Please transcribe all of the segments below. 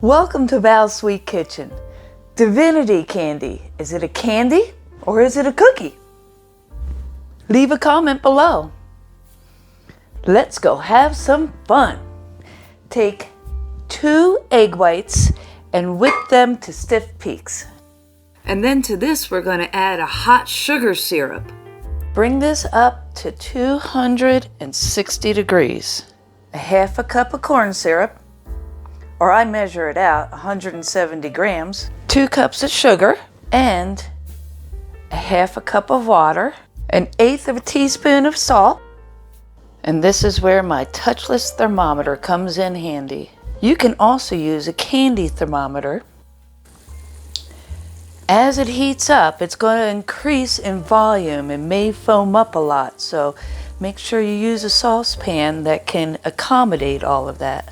Welcome to Val's Sweet Kitchen. Divinity candy. Is it a candy or is it a cookie? Leave a comment below. Let's go have some fun. Take 2 egg whites and whip them to stiff peaks. And then to this we're going to add a hot sugar syrup. Bring this up to 260 degrees. A half a cup of corn syrup, or I measure it out, 170 grams, 2 cups of sugar, and a half a cup of water, 1/8 of a teaspoon of salt. And this is where my touchless thermometer comes in handy. You can also use a candy thermometer. As it heats up, it's going to increase in volume and may foam up a lot, so make sure you use a saucepan that can accommodate all of that.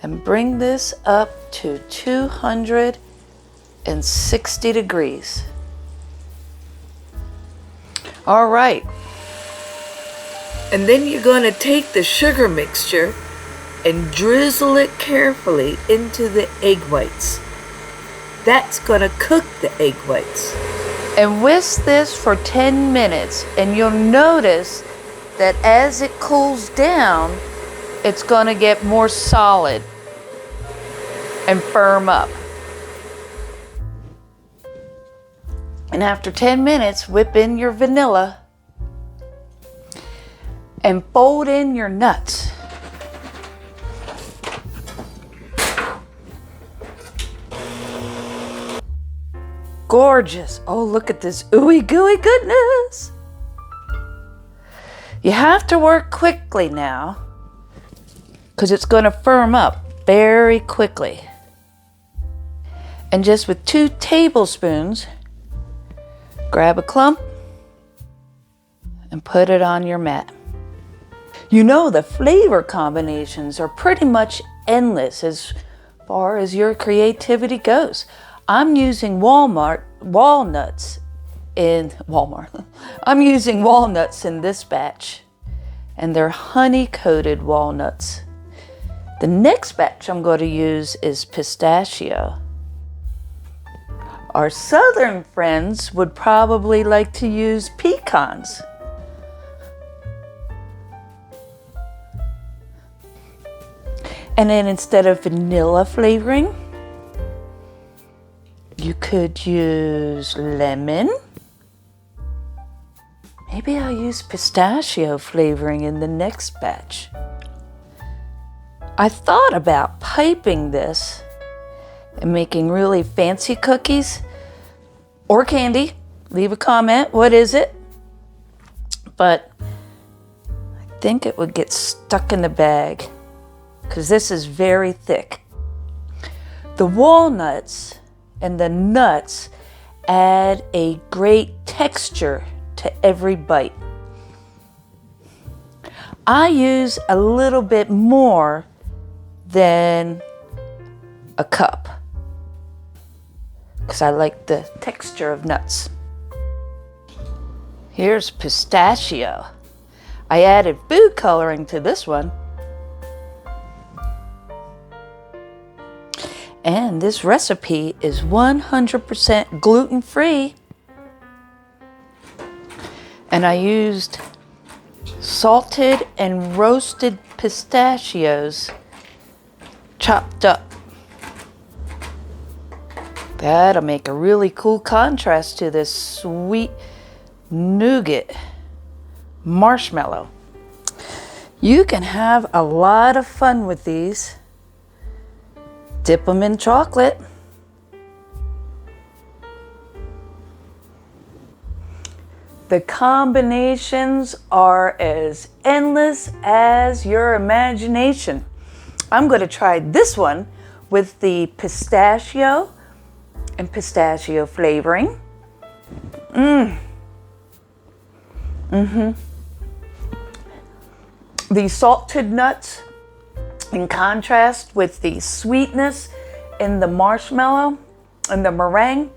And bring this up to 260 degrees. All right. And then you're going to take the sugar mixture and drizzle it carefully into the egg whites. That's going to cook the egg whites. And whisk this for 10 minutes, and you'll notice that as it cools down, it's going to get more solid and firm up. And after 10 minutes, whip in your vanilla and fold in your nuts. Gorgeous. Oh, look at this ooey gooey goodness. You have to work quickly now because it's going to firm up very quickly. And just with 2 tablespoons, grab a clump and put it on your mat. You know, the flavor combinations are pretty much endless as far as your creativity goes. I'm using walnuts in Walmart. I'm using walnuts in this batch, and they're honey-coated walnuts. The next batch I'm going to use is pistachio. Our southern friends would probably like to use pecans. And then instead of vanilla flavoring, you could use lemon. Maybe I'll use pistachio flavoring in the next batch. I thought about piping this and making really fancy cookies or candy. Leave a comment, what is it? But I think it would get stuck in the bag because this is very thick. The walnuts and the nuts add a great texture to every bite. I use a little bit more than a cup because I like the texture of nuts. Here's pistachio. I added food coloring to this one. And this recipe is 100% gluten-free. And I used salted and roasted pistachios chopped up. That'll make a really cool contrast to this sweet nougat marshmallow. You can have a lot of fun with these. Dip them in chocolate. The combinations are as endless as your imagination. I'm going to try this one with the pistachio and pistachio flavoring. The salted nuts in contrast with the sweetness in the marshmallow and the meringue.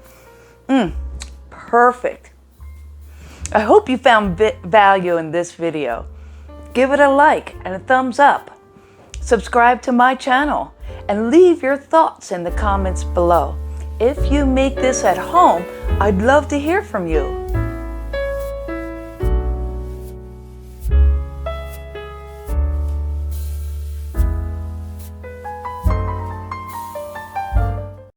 Perfect. I hope you found value in this video. Give it a like and a thumbs up. Subscribe to my channel and leave your thoughts in the comments below. If you make this at home, I'd love to hear from you.